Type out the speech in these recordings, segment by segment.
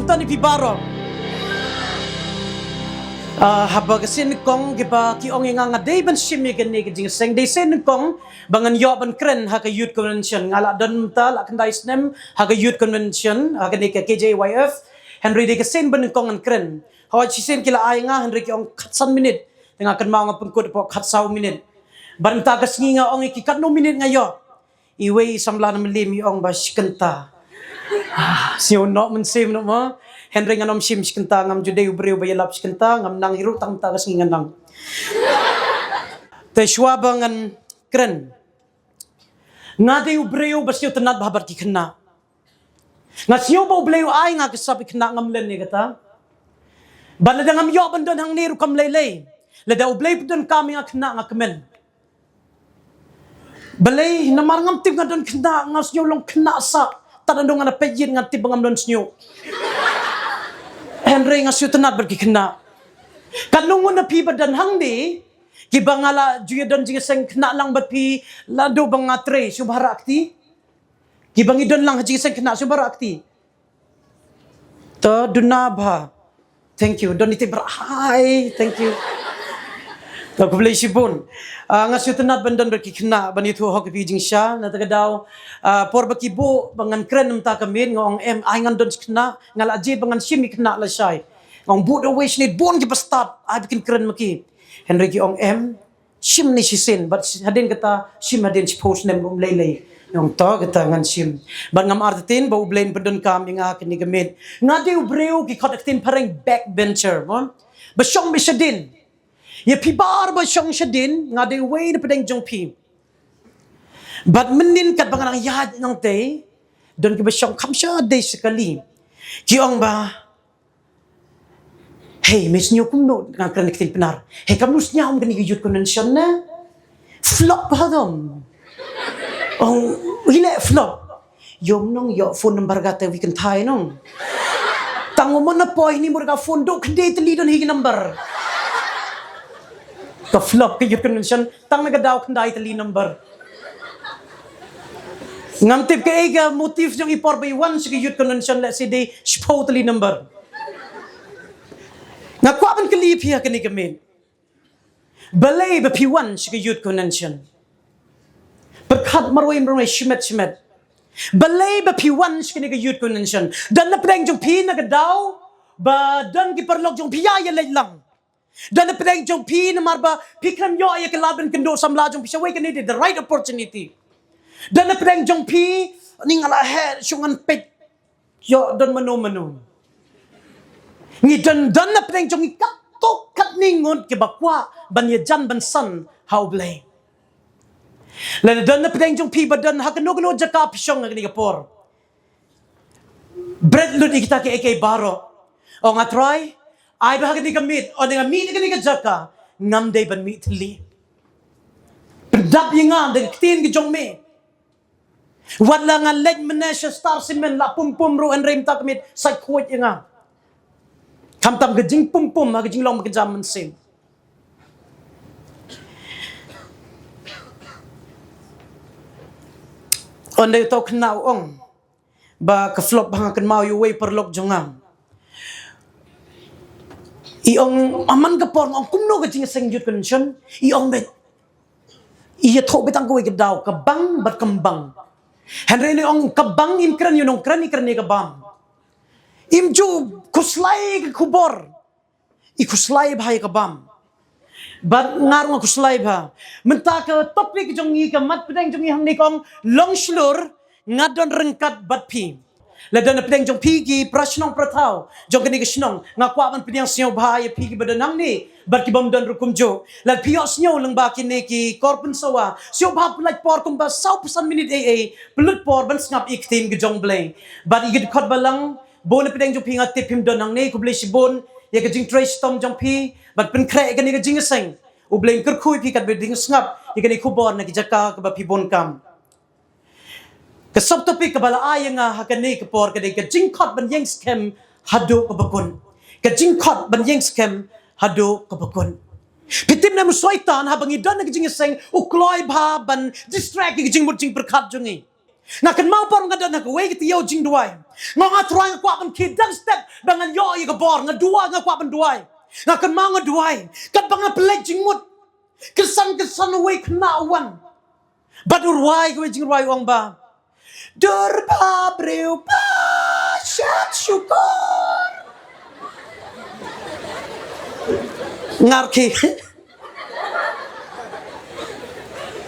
tani pibaro. Haba kasi kong giba ki ong nga day ban shimi gani gajing seng day sen kong bangan yo ban kren ha ka youth convention ngala don ta la kandai snem ha ka youth convention ha ka ni ka KJYF Henry de ka sen ban kong an kren ha chi sen kila ay nga Henry ki ong katsan minute nga kan mga pengkod po katsaw minute ban ta ka singi nga ong iki katno minute nga yo iwe samla na melim ong ba shikanta siyo no man sim no mo Henry nga nom sim shikanta ngam juday ubreu ba yalap shikanta ngam nang hirutang ta kasi nga nang te shwabangan kren nga day ubreu ba siyo tanad bahabar ki kana nga siyo ba ubreu ay nga kasabi kana ngam len ni kata balada ngam yo bandon hang niru kam laylay lada ubreu don kami nga kana nga kemen balay namar ngam tim nga don kana nga siyo long kana sa tanandong nga napedyin nga tibang ngam don siyo Henry nga siyo tanad berki kena. Kanungon na pi badan hangdi, kiba nga la juya don jingiseng kena lang bat pi lado bang nga tre, subhara akti. Kiba ngidon lang jingiseng kena, subhara akti. To dunaba. Thank you. Don iti berahay. Thank you. To kublay sibon. Nga siyo tanad bandan berki kena, banito ho kapi jingshisha, na taga daw, por bakibo, bangan kren ng takamin, ngong ay ngandon kena, nga la ajay bangan simi kena la siyay. Ngong budo wish ni bon ki bastat, ay bikin kren maki. Henry ki ong sim ni sisin, but hadin kata, sim hadin si post nem laylay. Ngong to, kata ngan sim. Ban ngam artitin, ba ublain padon kami nga kinigamit. Nga di ubreo, ki kodaktin parang backbencher, ba siyong bisya din. Ya pibar ba siyang siya din, nga day way na padang jong pi. But menin kat bang nang yad ng day, doon ka ba siyang kamsya day sekali. Kiyong ba, hey, mes niyo kung no, nga kanikitin pinar. Hey, kamus niya akong ganigayot ko nun siya na. Flop ba dom? Oh, hila, flop. Yung nung yo, phone number gata, we can tie nung. Tango mo na po, hindi mo rin ka phone, do, kundi itali doon higi number. Ka-flop kayo convention, tang nagadaw kang dahil tali number. Ngam tip ka ega, motif yung iporbay-1 sa youth convention, let's say, they shpo tali number. Nga kwaban kalipya ka ni kami. Balay ba piwan sa youth convention. Perkat marway shimet. Balay ba piwan sa ni youth convention. Dan na preng yung pinagadaw, ba dan kiparlog yung piyaya lang. Dan na pinag yung pi na marba, pikram yo ay kalaban kendo sa mlajong pi, siya kanidi, the right opportunity. Dan na pinag yung pi, ning alahe, siyungan pet, yo, dan mano. Ngi dan na pinag yung ikato, katningon, kibakwa, banyajan, bansan, haublay. Lala dan na pinag yung pi, ba dan, hakanugulo dya ka, pisyong, nga ganigapor. Bread lud ikita kay baro. O nga try, ay bahagi ni gamit o nga meet ni jaka ngam day ban meet li pedap nga dagtin gi jong me wala nga leg manesha star simen la pum ro and rem tak mit sa kwet nga kamtam gajing pum magajing long magajam sim on day tok na ong ba ka flop hang kan mau you way perlok jongam Iong aman ka por ang kumno ka jinga sang youth convention iong bet iya to betang ko igdaw kabang bat kambang Henry ni ong kabang imkran yun ong krani kabang imju kuslay kubor ikuslay bhay kabam bat ngarong kuslay ba menta ka topic jong i ka mat pedang jong i hang ni kong long slur ngadon rengkat bat pi Ladan na pinang jong pigi, prasnong prataw. Jong kanigasnong, nga kwaman pinang siyaw bahaya pigi badanang ni. Ba't kibamdan rukumjo. Lad piyos niyo lang bakin ni ki korpun sawa. Siyaw bahap like por kumba saw pasan minute AA. Pelut por ban ngap iktin gajong blay. Ba't igid kot balang, bo na pinang jong pinga tipim donang ni. Kublay si bon, ya gajing trace tom jong pi. Ba't pinkre gani gajing aseng. Ublay kerkuy pi kat beding ngap. Igani kubor na gijaka kabapibon kam. Kasab topik kabalaaya nga hakani kapor kadai ka Jingkhot ban Iengskhem Haduh kabakon. Ka Jingkhot ban Iengskhem Haduh kabakon. Pitim na musoitan habang idon na gijing iseng ukloy ba ban distract gijing murjing berkat jungi. Ngakan mau por ngada nak we kitiyo jingdwai. Nga try nga kwa ban kidang step bangan yo i gabor nga dua nga kwa ban duai. Ngakan mau nga duai. Kat banga pelek jingmut. Kesan we kena wan. Badur wai we jingdwai wang ba. Durba breu pa syat syukur. Ngarki.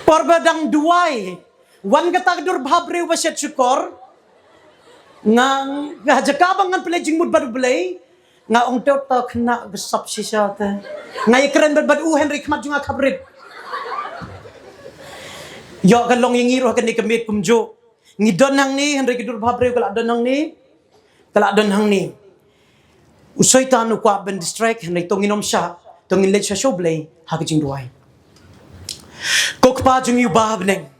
Por badang duai. Wan kata dur bhabre wasyat syukur nga jakabang ngan pelejing mud badu belay nga ong teo ta kena gesap sisa ta nga ikren bad Henry kmat junga kabrit yo kalong yingiro kan ni kemit kumjo ngidon hang ni Henry dur bhabre kala don hang ni usoy tanu kwa ben distract Henry tonginom sya tongin let sya shoblay hagijing duay kokpa jung yu babneng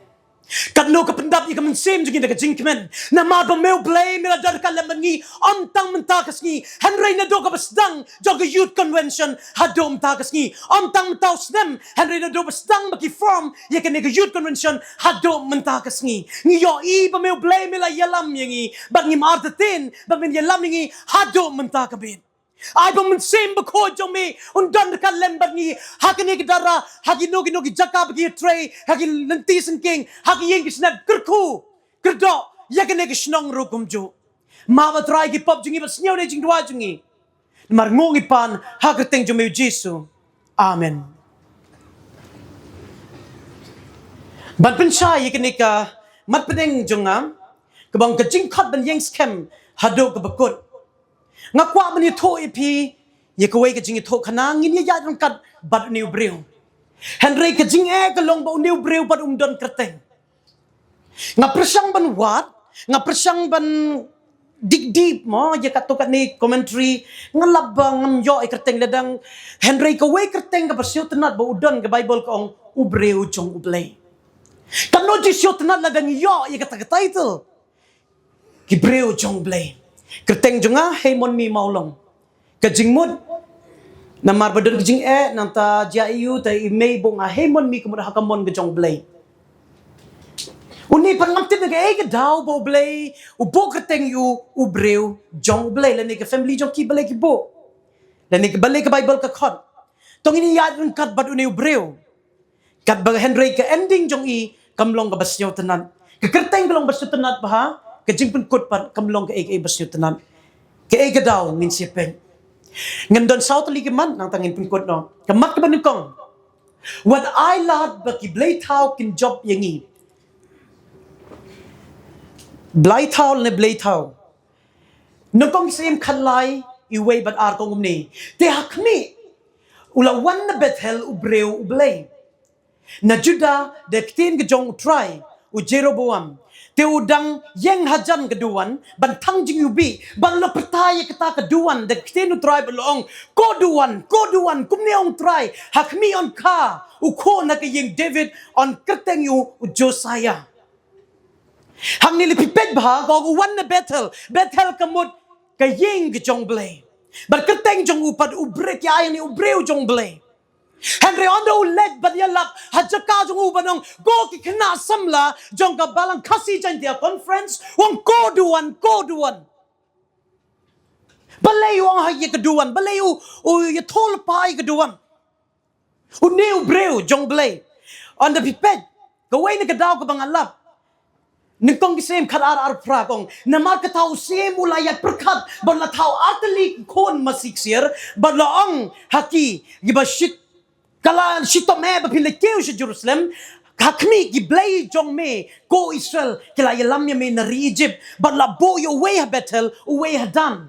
Kadno kapendap ika mensim jengin dekat Jingkhmet. Nama bameu play mila dar kalam ni ontang mentakas ni. Henry na do kabasdang joga youth convention Haduh mentakas ni. Ontang mentaus dem Henry na do basdang baki form ya kan youth convention Haduh mentakas ni. Ngiyo i bameu play mila yalam yangi bangi martetin bamin yalam yangi Haduh mentakabin. Ay ba mensim bako jomi undan dekat lembar ni hakini kedara hagi nogi jaka bagi tray hagi lentisan king hagi yang kisnat kerku kerdo yakene kisnong rukum jo mawa try ki pop jingi bas nyaw ne jingdwai jingi mar ngongi pan hagateng jomi Jesu amen ban pensyai yakene ka mat pedeng jonga kabang ka Jingkhot ban Iengskhem Haduh ka bakut ngakwa man ito ipi ye kaway ka jing ito kanangin ya yadang kat bad niu brew Henry ka jing kalong ba niu brew bad umdon kreteng nga presyang ban wat nga presyang ban dig mo ya katukat ni commentary nga labang ngam yo kreteng ladang Henry kaway kreteng ka pasyo tenat ba udon ka Bible ka ong ubrew jong ublay kano jisyo tenat ladang yo ya title ki brew jong ublay Kerteng junga hemon mi Mawlong. Kajingmud na marbadon kajing nang ta jaiyu ta imay bong hemon mi kumura hakamon kajong blay. Uni pangamtin na ka daw bo blay. Ubo kerteng yu ubrew jong blay. Lani ka family jong kibalay kibo. Lani ka balay ka Bible ka khot. Tong iniyadun kat bad uni ubrew. Kat baga Henry ka ending jong i kamlong ka basyaw tanan. Kakerteng kalong basyaw tanan pa ha. Kajingpynkut pat kamlong ka basyo tanan. Ka daw min sipeng. Ngandon south ligaman nang tangin pungkut no. Kamat ka ba kong? What I lad ba ki blay tao kin job yangi. Blay tao ne blay tao. Nukong siyem kalay iway bat arkong umni. Te hakmi. Ulawan na Bethel ubrew ublay. Na Juda dektin gajong utray u Jeroboam. Te udang yang hajan keduan bantang jing yubi ban lo pertaya kata keduan de ktenu tribe loong koduan kumne ong try hakmi on ka uko na ke yang David on kerteng yu Josiah hang nili pipet ba go wan na Bethel kamut ka yang jong blay bar kerteng jong upad ubre kya yang ni ubreu jong blay Henry ondo led badyalap hajaka jong ubanong go ki kena samla jong ka balang kasi jan dia conference wong koduan balay wong haye keduan balay u ye tol pai keduan u new breu jong blay on the pipet go way na kadaw ka bangalap nikong kisem ar pra kong namar ka tao sem ulayat perkat ban la tao atli kon masiksir ban laong haki gibashit Kala shito me ba pilekeu sa Jerusalem hakmi giblay jong me go Israel kila yalam me na Egypt but la bo yo way Bethel way Dan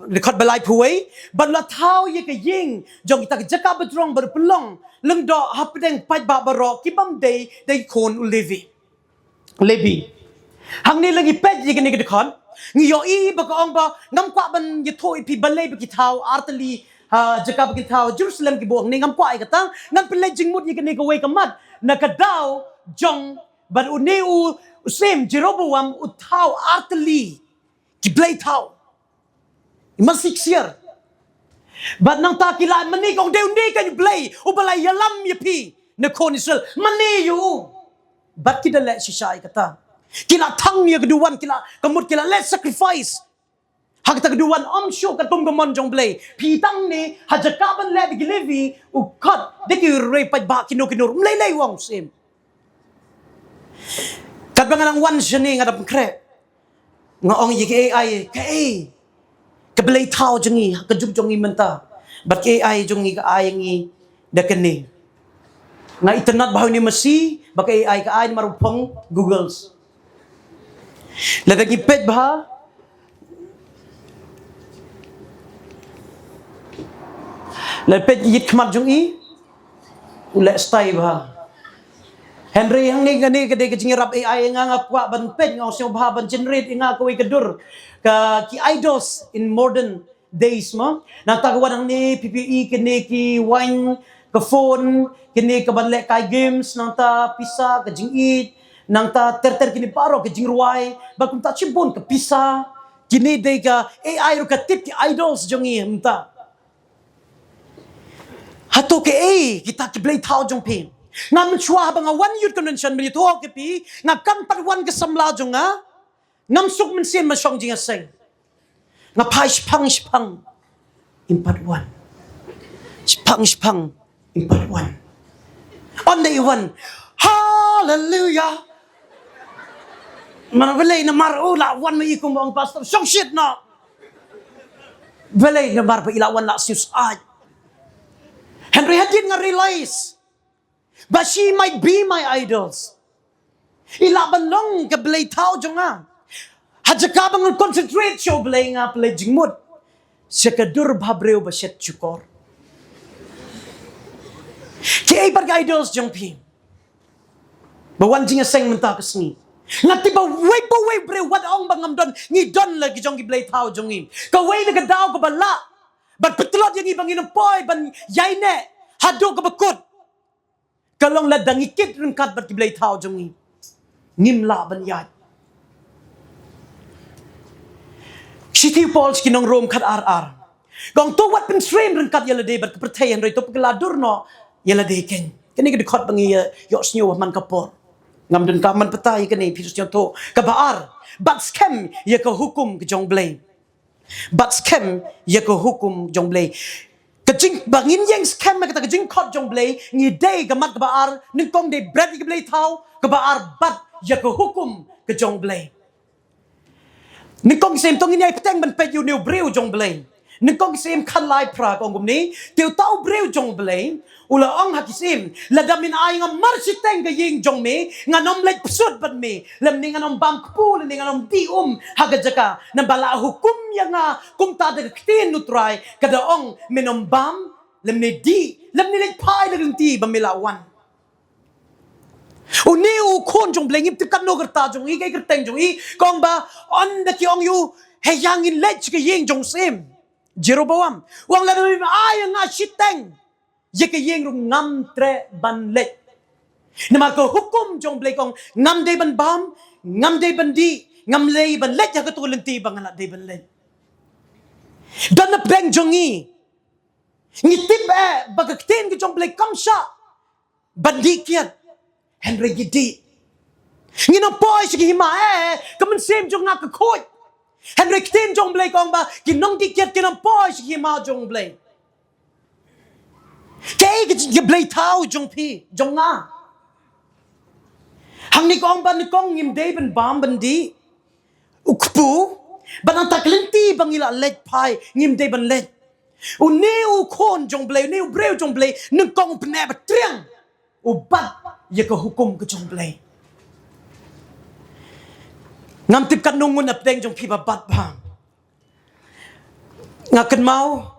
record balay puway but la tao ye ka ying jong ita jaka betrong berpelong leng do hapdeng pai ba baro kibam day kon Levi hang ni lagi pet ye ni dekon ngiyo i ba ko ong ba ngam kwa ban ye thoi pi balay ba ki tao artali jaka bagi tao Jerusalem ki buang ningam kwa ikata ngam pelejing mud ye kene kaway kamat nakadaw jong but uneu usem Jeroboam utaw artali ki blay tao iman 6 year but nang takila mani kong de undi kan blay ubalay yalam ye pi na kon Israel mani yu but kidala shisha ikata Kila thang niya keduan, kila kemut kila let sacrifice. Hak ta keduan syuk kat tum gemon jong blay. Pitang ni hajakaban let gilevi ukot de ki repat ba kino mlay wong sim. Kat bangang wan jeni ngadap kre. Ngong yi AI ke blay tau jengi ke jup jongi menta. Bat AI jongi ka ayangi da kene. Nga internet bahaw ni masi bak AI ka ay marupong Googles. Ladagi pet bah Lepet yit kmat jung i ule stay bah Henry hang ni gani gede ke jingirap AI nga kwah ban pet ngong sing bah ban generate nga ko ikadur ka ki idols in modern days mo nang tagawan ang ni PPE kini ki wine ka phone kini ka banle kay games nang ta pisa ka jingit nang ta terter kini paro ka jingdwai bakum ta chibon ka pisa kini de ka AI ro ka tip ki idols jongi mta hato ke kita ki blay tau jong pin ngam chua bang one youth convention mi to ke pi nga kan par wan ke samla jong nga ngam suk men sin ma shong jing aseng nga pai shphang impat wan shphang impat wan on day one hallelujah mana belai na mar la wan mai kum bang pastor shong shit na belai na mar pa ilawan la sus aj Henry hadin nga realize but she might be my idols. Ilaban long ka blay tao jong nga. Hajakabang ang concentrate siya blay nga blay jingmut. Siya kadur babreo ba siya chukor. Kaya ibar ka idols jong pi. Bawan jing aseng menta kasni. Nga tiba way bre wat ong bangam don ngi don lagi jong ki blay tao jong im. Kaway na gadaw ka bala. But petlot yang ibang inampoy ban yayne Haduh ka bakut. Kalong ladang ikit ringkat bat kiblay tao jong ngimla ban yat. City Paul's kinong Rome kat ar. Gong to wat pen stream ringkat yalade bat kepertayan ray to pagladur no yalade ken. Kani ka dikot bang yo snyo man kapor. Ngam dun kaman patay kani pisus nyo to kabaar. Batskem ya ka hukum ke jong blay. Batskem ya ka hukum jong blay. Kajing bangin Iengskhem kata Jingkhot jong blay ngi day gamat kabaar ningkong de bread ki blay tau kabaar bat ya ka hukum ke jong blay ningkong sem tong inay peteng ban pet yu new breu jong blay ningkong sem kan lai pra kong gumni tiu tau breu jong blay ula ong hakisim ladamin ay nga marsiteng ka ying jong me nga nom lek psud ban me lam ni nga nom bam kpul ni nga nom di hagajaka nang bala hukum ya nga kung ta de ktin nutray kada ong minom bam lam ni lek pai lek ti bamilawan uni u kon jong bleng ip kan no gerta jong i kai gerteng jong i kong ba on the ki ong yu he yang in lech ka ying jong sim Jeroboam wang la ay nga shiteng Yeke yeng rung ngam tre ban let. Nama ko hukum jong blay kong ngam de ban bam, ngam de ban di, ngam lay ban let ya katulong ti bang anak de ban let. Dan na beng jong i. Ngitip bagaktin ki jong blay kamsha. Bandikiat. Henry gidi. Nginong poy sige hima kaman sim jong nga kakoy. Henry ktin jong blay kong ba kinong dikiat kinong poy sige hima jong blay. Kaya ka blay tao jong pi, jong nga. Hang ni kong ba ni kong ngim day ban bam bandi. Ukpu, ban ang taklenti bang ila let pai, ngim day ban let. Uneu kon jong blay, uneu breu jong blay, nung kong peneba triang. Ubat, ya ka hukum ka jong blay. Ngam tip kat nungun na pdeng jong pi babat bang. Ngakan mau,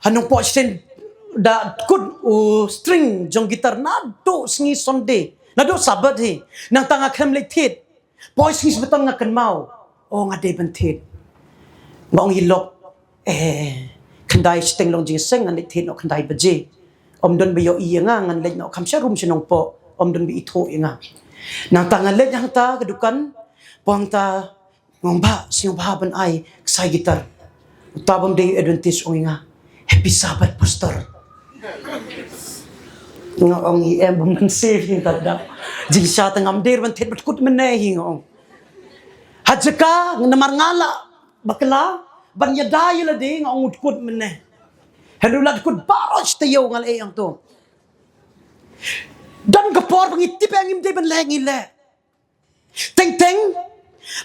hanong po sin da kut string jong gitar na do sngi sonde na do sabat he nang tanga krem le tit boy sngi betang ngakan mau o nga de ban tit ngong hilok kandai steng long jing seng an tit no kandai baje om don be yo i nga ngan le no kam sha rum chinong po om don be itho nga nang tanga le yang ta kedukan pong ta ngong ba siung ba ban ai sai gitar utabam de advantage o nga happy sabat pastor ngong i em bum save hin ta da jingshisha tangam der ban thet bat kut men nei hi ngong Hajaka namar ngala bakla ban yadai la de nga ngudkut meneh. Henulad kut baros tayo ngal ang to. Dan kapor pangitip ang imde ban lengi le. Teng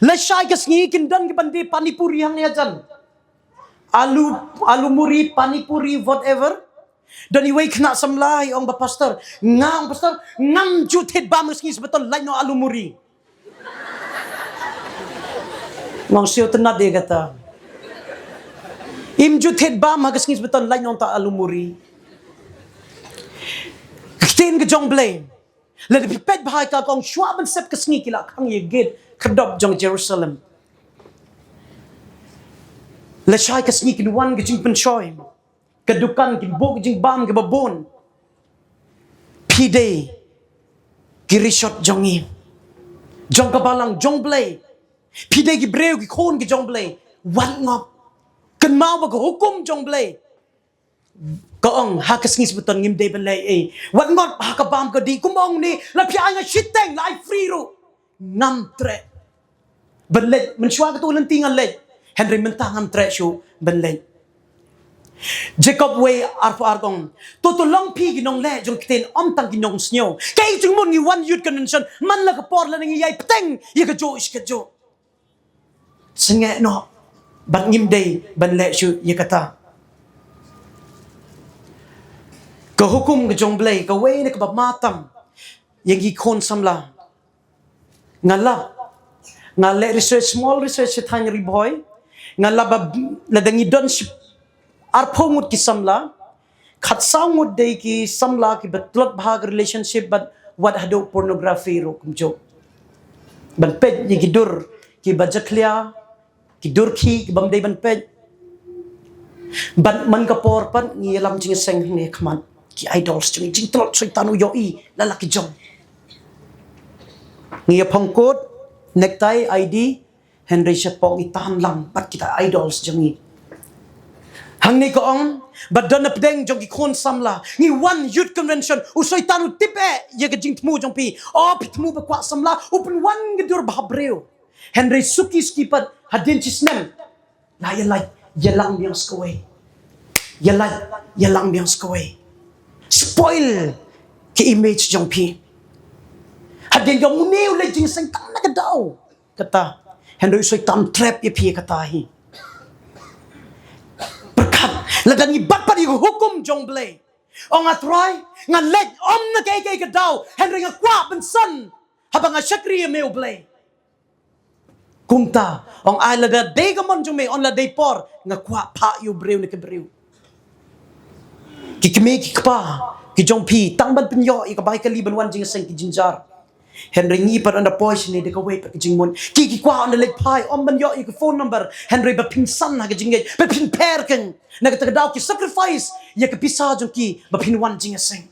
la syai kas ngi kin dan bandi panipuri hang ya jan. Alu muri panipuri whatever. Dan iway kena samlay ang pastor. Ngam pastor ngam jutit ba mas ngi betul lain no alu muri. Mang siyo tenat dia kata. Imjut head ba magas ngis beton lain on ta alumuri. Ktin ke jong blame. La de pipet bahai ka kong shwaban sep ke sngi kila kang ye gid kedop jong Jerusalem. La shai ke sngi kin wan ke jingpynshai. Kedukan kin bo ke jing bam ke babon. Pide kirishot jongi. Jong kabalang jong blame. Pide ki breu ki khon ki jong blay wan ngop kan mau ba ko hukum jong blay ko ong hakas ngis beton ngim de belay wan ngop ha ka bam ko di kumong ni la pya nga shiteng la free ro ngam tre belet men shwa ka tu lan tingan le Henry mentang ngam tre shu belet Jacob way arpo argong tutulong pi ginong le jong kiten om tang ginong snyo kay jung mon ngi wan yut convention man la ka por la ngi yai pteng ye ka jo ish ka jo Senge no ban ngim day ban le shu ye kata ka hukum ke jong blay ka way ne ka matam yang gi kon samla ngala ngale research small research thang ri boy ngala ba la dangi don arphomut ki samla khat sangmut day ki samla ki batlot bhag relationship but what Haduh pornography ro kumjo ban pet ye gi dur ki bajaklia Kidur ki bam day ban pej ban man ka por pan ngi lam jing seng ngi khaman ki idols jing jing tlot saitan yo I lalaki jong ngi phangkot necktie ID Henry shaphang itahan lang pat kita idols jing hang ni ko ong badan pedeng jong ki khon samla ngi one youth convention u saitan tipe ye ka jing tmu jong pi pitmu ba kwa samla open one gedur babreu Henry suki skipat hadin chisnem la yalang biang skaway yalang biang skaway spoil ki image jong pi hadin jong muneu le jing seng tang na kadau kata Henry saitan trap ye pi kata hi berkat ladan ni bat padi hukum jong blay ong atrai ngan let om na kay kadau Henry nga kwa ben son habang shakri meu blay Kumta, ong ay lada day gamon jume on la day por nga kwa pa yu brew ni kebreu. Kikme kikpa, kijong pi tangban pinyo ikabay kaliban wan jing seng kijinjar. Henry ngi par on the poison ni de ka wait pa kijing mon. Kiki kwa on the leg pie on ban yo ik phone number Henry ba pinsan na kijing ba pin per ken nagatagdaw ki sacrifice ya ka pisa jong ki ba pin wan jing seng.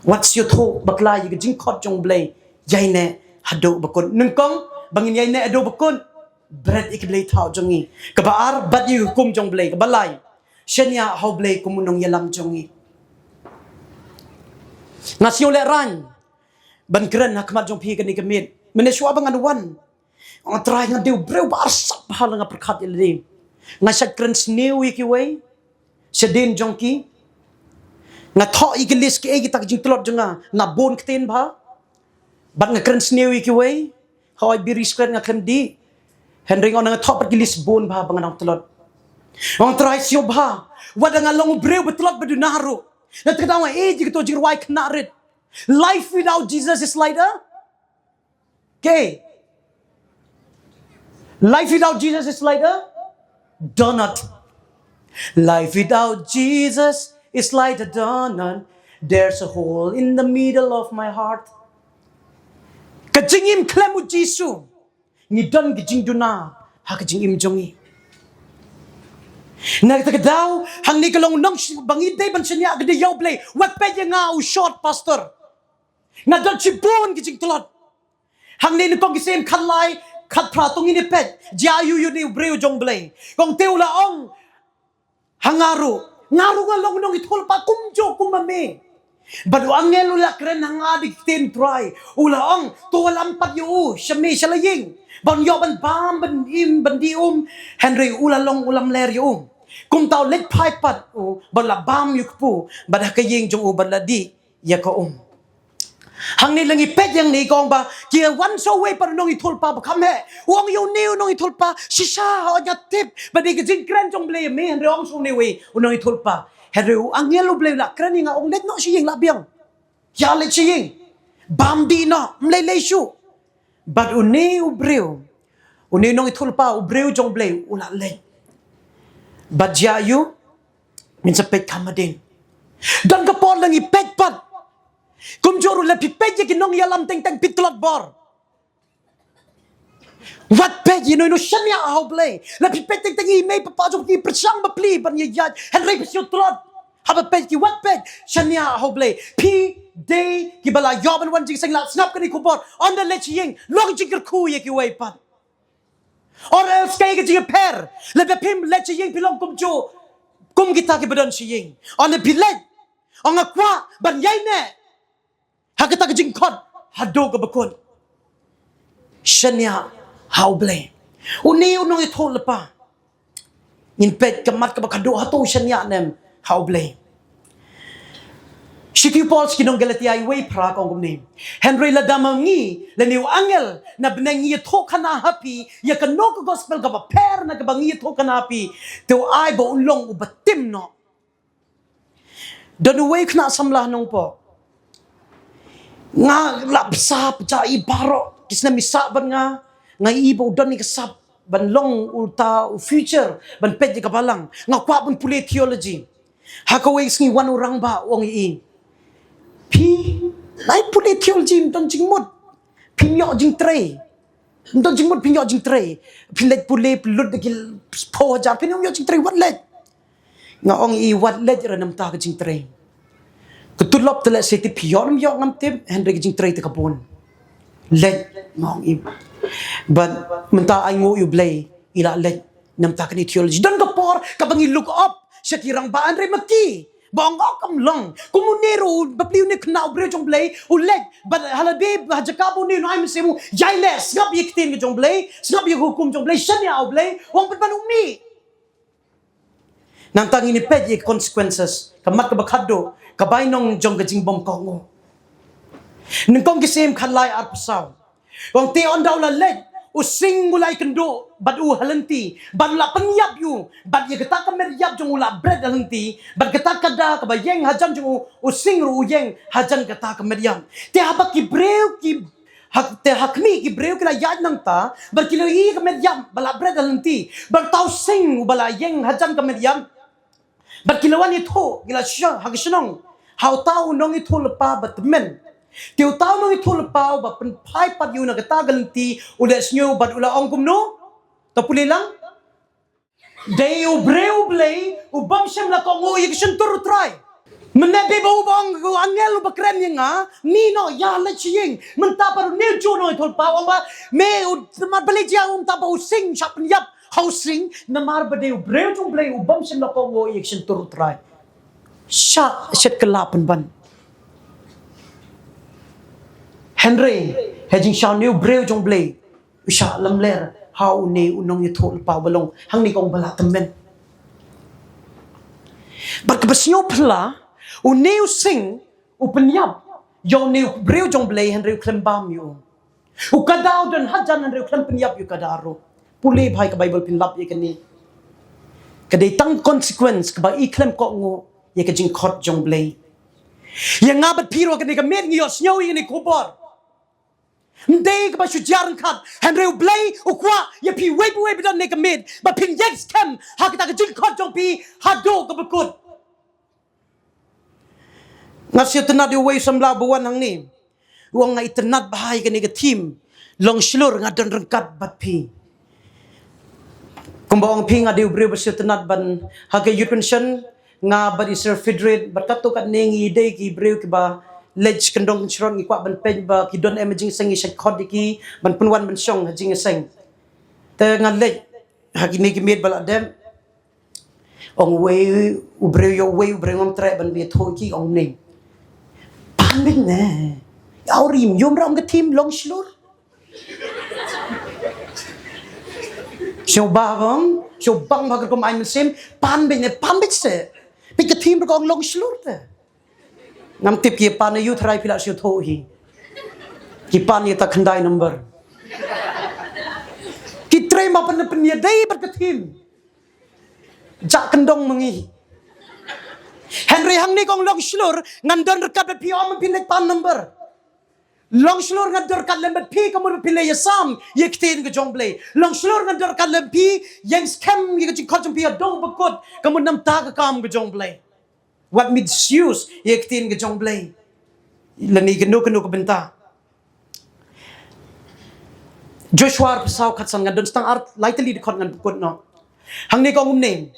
What's your thought bakla yi jingkhot jong blay yai ne Haduh bakon nungkong bangin yai ne ado bakun bread ikiblay tao jongi kabaar bat yu hukum jong blay kabalay shenya how blay kumunong yalam jongi ngasyo le ran ban kren hakmat jong pi kani kamit meneswa bang anuan ang try nga dew brew bar sap hal nga perkat ildi ngasat kren snew ikiway sedin jongki nga tho ikilis ki gitak jing tlot jonga na bon kten ba bat nga kren snew ikiway how I be respect nga kendi Henry on nga top at Lisbon ba bangan ang tulot ang try siyo ba wada nga long brew betulot badunaro natkadaw nga jigto jingdwai knarit life without Jesus is like okay life without Jesus is like donut life without Jesus is like a donut there's a hole in the middle of my heart Kajingim klemu Jisu ni don gijing duna ha kajingim jongi nagtagdaw hang ni kalong nong bangide ban sinya gede yaw play wat pe nga u short pastor nga don chibon gijing tlot hang ni kong gisem khanlai khat pra tong ni pet ja yu ni breu jong blay kong teula ong hangaru ngaru nga long nong ithol pa kumjo kumame Badu angel ula keren hanga di tin try. Ula ong tua lampat yu syami shalaying. Ban yo ban bam ban im ban dium. Henry ula long ulam ler yu. Kum tau let pai pat ban la bam yu pu. Bad hakaying jong u ban la di ya ka hang ni langi pet yang ni kong ba kia wan so way par nong itul pa ba kam he wong yu niu nong itul pa shisha o nya tip ba di jing kran jong ble me hen rong so ni we nong itul pa heru angel ble la kran nga ong let no shi ying la biang ya le shi ying bambi no mle le shu but uni ubreu uni nong itul pa ubreu jong ble ula le but ja yu min sa pet kamadin dan ka pon langi pet pat kum joru le pipet ye kinong yalam teng teng pitlot bor wat pet ye no shania how play le pipet teng teng i me papa jo ki persang ba pli ban ye yat hen re psio trot haba pet ki wat pet shania how play p day ki bala yoban wan jing sing la snap kani ku bor on the lech ying log jing ku ye ki way pat or else kay ki jing per le be pim lech ying pilong kum jo kum kita ki badan shi ying on the pilet on a kwah ban yai ne hakata ka Jingkhot Haduh ka bakun shania how blame uni unong ithol pa in pet kamat ka bakado hato shania nem how blame Shitiu Paul kinong Galatia way pra kong kum Henry la damangi la niu angel na benengi to kana happy ya kano ka gospel ka per na ka bangi to kana happy to ai bo unlong ubatim no don way kna samlah nong po nga lapsap cha i baro kisna misa ban nga ibo don ni kasap ban long ulta future ban pet ka balang nga kwa ban puli theology hakaway ngi wan urang ba wong i pi nai puli theology don jingmut pinyo jing tre don jingmut pinyo jing tre pilet puli plut de po ja pinyo jing tre wat let nga ong i wat let ra nam ta ka jing tre ketulop tele seti pion yok ngam tim Henry jing trai te kapon let ngong im but menta ai ngo you blay ila let nam ta kani theology don kapor kabangi look up syakirang ba Andre maki bong kam long kumunero bapliu ne knau bre jong blay u let but halabe hajakabo ni no ai msemu jailes ngap yiktin jong blay ngap ye hukum jong blay shania au blay wong pan umi nang tangi ni pet ye consequences kamat ka bakado kabay nong jong gajing bom kongo ningkong kisim khalai ar pasaw kong ti on daw la let using mulai kendo bad u halanti bad la pangyap yu bad ye kata ka meryap jong ula bread halanti bad kata kada kabayeng hajan jong using ru yeng hajan kata ka meryam ti habak ki breu ki hak te hakmi ki breu kila yad nang ta bad kilo i ka meryam bala bread halanti bad taw sing bala yeng hajan ka meryam bad kilawan ito kila sya hagisnong how tao nong ito lepa bat men tiu tao nong ito lepa ba pen pai pat yu na kata galanti ules nyo bat ula ong kumno tapuli lang day u breu blay u bam syam la kong o yikisyon turu try menabe ba u bang angel ba kren yang nga nino ya la chiying menta paru ne jo no ito lepa o ba me u mat bali dia ta ba u sing shaphang yap housing na mar ba day u breu jong blay u bam syam la kong o yikisyon turu try Syak syat kelapan ban Henry hejing syaw niu breu jong blay usya lamler how ne unong yutol pa balong hang ni kong bala temen barkabasnyo pala uneu sing upenyap yo niu breu jong blay Henry klembam yu ukadaw dan hajan Henry klem penyap yu kadaro puli bhai ka Bible pinlap ye kani kadai tang consequence ka ba iklem ko ngo ye ka Jingkhot jong blay ye ngabat piro ka ni ka met ngiyo snyo ye ni kubor ndai ka ba shujar khat Henry blay ukwa ye pi wei bidan ni ka met ba pin Iengskhem ha ka Jingkhot jong pi Haduh ka bakut ngasya tenat yo wei sambla buwan hang ni wong nga itenat bahai ka ni ka team long slur ngadan rengkat bat pi kumbawang pi nga diu bre basyo tenat ban ha ka jingpynshai nga badi sir fidred batato kat nengi day ki breu ki ba ledge kendong chron ki kwa ban pen ba ki don emerging sing is khod ki ban punwan ban song jing sing te nga led ha ki ni ki med bala dem ong we u breu yo we u breu ngom tre ban bi tho ki ong ning Panik ne. Aurim, yum ram ke team long slur. Shobang bagar ko main mesin, panbing se. Pik ke team berkong long slur te. Ngam tip ki pan yu trai pila siu tho hi. Ki pan ye ta khandai number. Ki trai ma pan pen ye dai ber ke team. Jak kendong mengi. Henry hang ni kong long slur ngandon rekat bet pi om pin pan number. Long slur ngador kat lembet pi kamu pilih ya sam ye ktin ke jong play. Long slur ngador kat lem pi Iengskhem ye ke jingkhot jong pi dong bekut kamu nam ta ke kam ke jong play. What misuse ye ktin ke jong play. Lani kenu ke benta. Joshua pasau kat san ngadon stang art lightly de kot ngan bekut no. Hang ni kong name.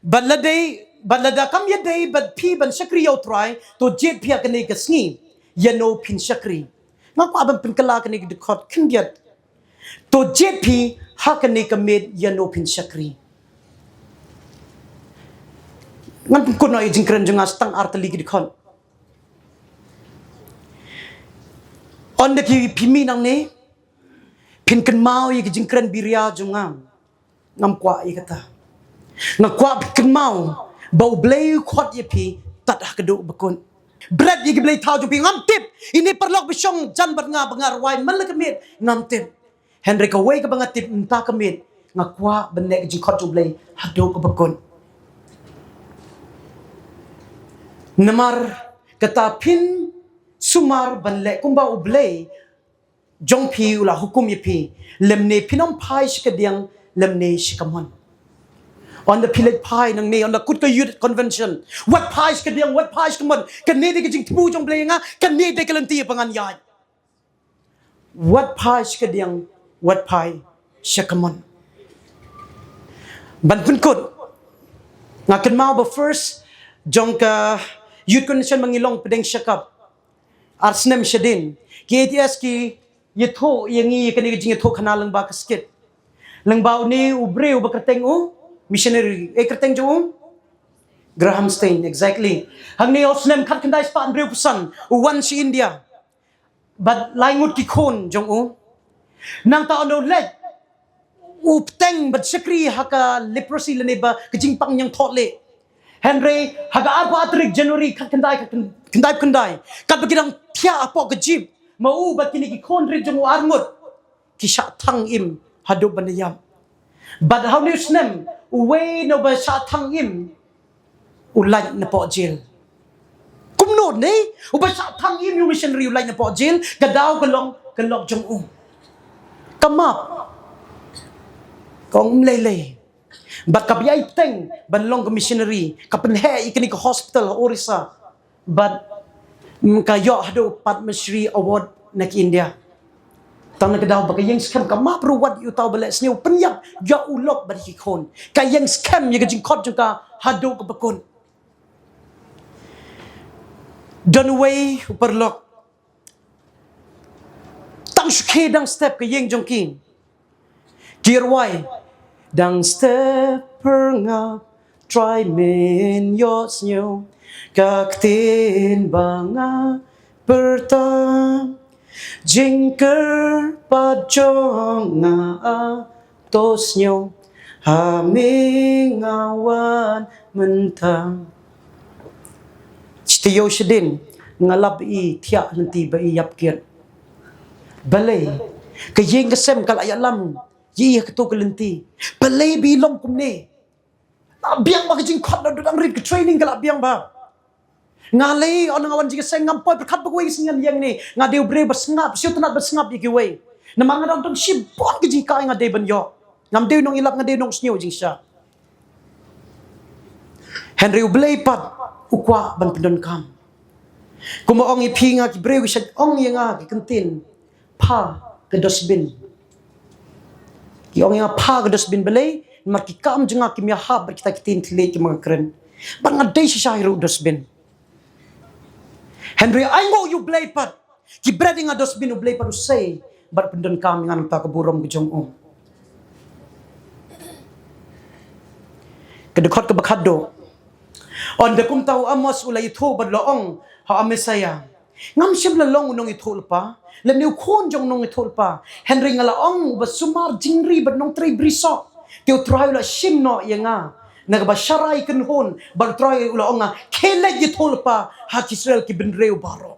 Balada kam ye day but pi ban sakri yo try to jet pi ke ni ke sngi ye no pin sakri. Ngak abang penkala kini dekot kendiat to JP hakani kamid yano pin sakri ngan kuno jingkren jungas tang artali dekot on the pimi nang ne pin kan mau ye jingkren biria jungam ngam kwa ye kata ngakwa kan mau bau blay khot ye pi tat hakadu bekun bread ye blay tau ju pi ngam tip ini perlok bisong jan bat nga bangar wai man la kamit ngam tip Henry ka way ka bangat tip nta kamit ngakwa benek jingkhot ju blay Haduh ka bakun namar kata pin sumar banle kumba ublay jong pi ula hukum ye pi lemne pinom pai shikadiang lemne shikamon on the pilot pie nang ne on the kut ka youth convention what pies ka diang what pies kamon kan ne de ka jing tibu jong blenga kan ne de ka lanti pangan yai what pies ka diang what pie shakamon ban pun kut ngakan mau ba first jong ka youth convention mangilong pedeng shakap arsnem shadin ki ats ki yetho yangi kan ne jing yetho khana lang ba ka skit lang ba ni ubre u ba kerteng u missionary kerteng jong Graham Stein exactly hang ni osnem khat kandai span breu pusan one si India but laingut ki khon jong nang ta ono let upteng but sekri haka leprosy lene ba kjingpang yang thotle Henry haga apa atrik January khat kandai kat bagidang thia apo kjib mau ba kini ki khon ri jong arngut ki shaphang im Haduh banayam but how do you snem way no ba shaphang im ulai na po jail kumno ne uba shaphang im you missionary ulai na po jail gadaw kalong jong kamap kong lele but kabyay teng banlong ka missionary kapenhe ikini ka hospital orisa but kayo Haduh Padmashri award nak India tang nagadaw ba Iengskhem ka mapruwat yu taw bala sniu penyap ya ulok ba hikon ka Iengskhem ye jingkhot jung ka Haduh ka bakun don way uperlok tang shke dang step ka yeng jong kin jingdwai dang step nga try men yo sniu ka ktin banga pertam jingker pajong nga tosnyo hamingawan mentang Chtiyo shedin ngalab i thia nanti ba i yapkir balay ka Iengskhem kal ayalam yi ka to kalenti balay bilong kumne abiang ba jingkhot na dang rit ka training kal abiang ba ngalay on ngawan jing seng ngampoy perkat bagway singan yang ni ngade bre basngap siu tanat basngap yikiway na mga dang tong shibon ki jika ngade banyo ngamde nong ilak ngade nong snyo jingshisha Henry ublay pat ukwa ban pendon kam kumaong ipinga ki bre wisad ong yanga ki kantin pa ke dosbin ki ong yanga pa ke dosbin balay makikam jenga ki miahab kita kitin tile ki mga kren ban ngade si shahiru dosbin Henry I know you blay pat ki breading a dosbin u blay pat usay bat pendon kami nga nang takaburom ki jong kedekot ke bakado on de kum tahu amos ulay tho bad loong ha amesaya ngam shem la long nong ithol pa la new khon jong nong ithol pa henry ngala ong ba sumar jingri ba nong trei briso teu try la shim no yanga nagba sharai kan hon ba try la onga khele ithol pa ha Israel ki benreu baro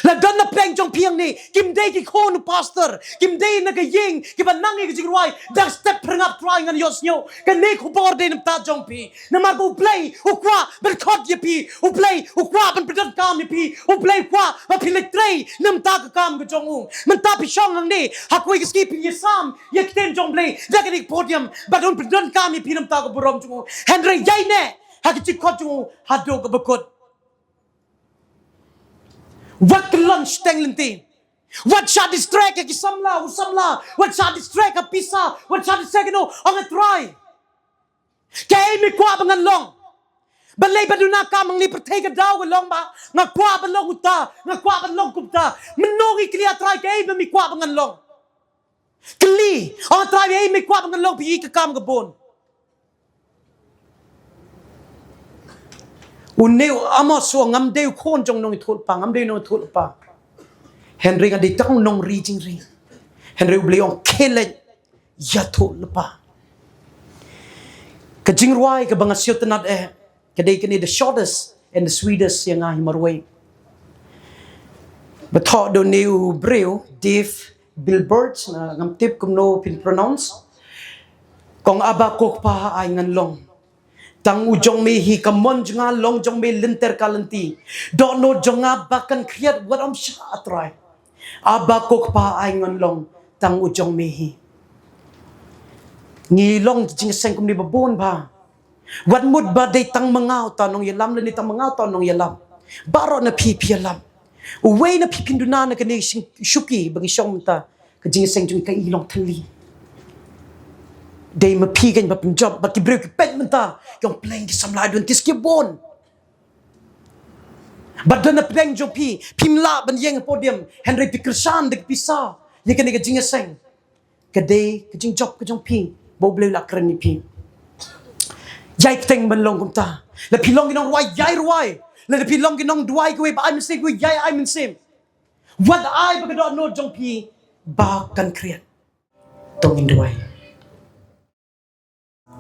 la dan na pleng jong piang ni kim dei ki khon pastor kim dei na ka ying ki ba nang ki jingwai dak step prangap trying an yosnyo kan ne khu bor de nam ta jong pi na mar bu play u kwa ben khot ye pi u play u kwa ben predat kam ye pi u play kwa ba pilik trei nam ta ka kam ka jong u man ta pi shong ang ni ha koi ki skip ye sam ye kten jong play dak ni podium ba don predat kam ye pi nam ta ka borom jong u henry yai ne ha ki chikot jong u Haduh ka bakot what lunch teng lenti what shot distract ki samla what shot distract ka pisa what shot distract no ang try kay mi kwa bangan long balay baduna ka mang ni pertay ka daw long ba nga kwa ban long uta nga kwa ban long kupta menongi klia try kay mi kwa bangan long kli ang try ay mi kwa bangan long pi ka kam ka bon uneu amos so ngam deu khon jong nong thol pa ngam deu nong thol pa henry ga de tang nong ri jing ri henry ble ong khele ya thol pa ka jingdwai ka banga siot nat ka de kini the shortest and the sweetest yang ai marway but thought do new breu div billboards na ngam tip kum no pin pronounce kong aba kok pa ai ngan long tang ujong me hi kamon jonga long jong me linter kalanti don't know jonga bakan create what am sha try aba kok pa ai ngon long tang ujong me hi ngi long jing seng kum ni babon ba wat mud ba dei tang mangau ta nong yalam le ni tang mangau ta nong yalam baro na pi pi yalam uwe na pi pinduna na kani shuki bangi shong ta ka jing seng jung ka ilong thali day ma pi gan ba job ba ki break ki pet menta yung playing ki samla don tis ki bon ba don na playing jo pi pimla ban yeng podium henry pikirsan de pisa ye kan ga jing seng ka day ka jing job ka jong pi bo ble la kren ni pi yai teng ban long kum ta la pi long ginong wai yai ruai la pi long ginong duai ko ba I'm say ko yai I'm same what I ba ga no jong pi ba kan create tong in duai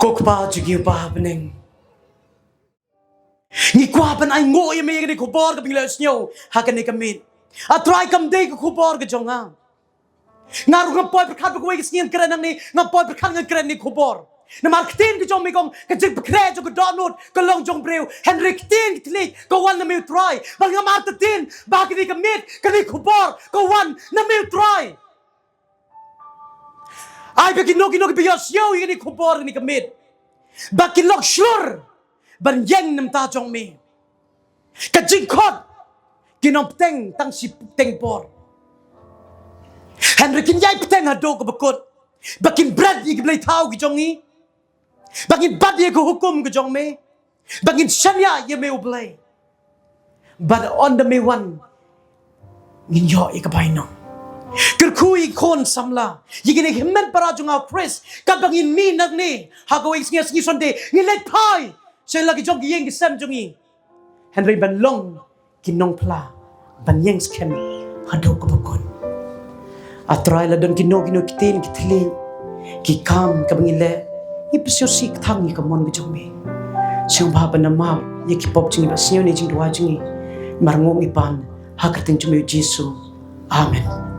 kok pa jugi pa beneng ni kwa pan ai ngo ye me ni ko bor ka bingla snyo ha kan ni kamit a try kam day ko bor ka jonga ngaru ngam poi perkhat ko we snien kran ni ngam poi perkhat ngan kran ni ko bor na marketing ko jong me kong ka jik kre jo ko download ko long jong breu henrik tin klik ko wan na me try bal ngam art tin ba ki ni kamit ka ni ko bor ko wan na me try ai be kino bi yo ni ko bor ni kamit ba kin lok sure ban yeng nam ta jong me ka Jingkhot kinom teng tang si teng bor henry kin yai teng Haduh ko bakot bakin bread gi blai thau gi jong ni bakin bad ye ko hukum gi jong me bakin shanya ye me oblay but on the me one ngin yo e ka bai no kerkui kon samla yigine himmen para junga press kabangin mi nagni hago ngi sonde ni let pai se lagi jong yeng sem jongi henry ban long kinong pla ban Iengskhem Haduh ko bakon atrai la don kino kitin kitli ki kam kabangin le ipsyo sik thang ni kamon gi jong me siung ba ban ma ye ki pop jingi ba sio ni jingdwai jingi marngong ipan hakating jume Jesu amen.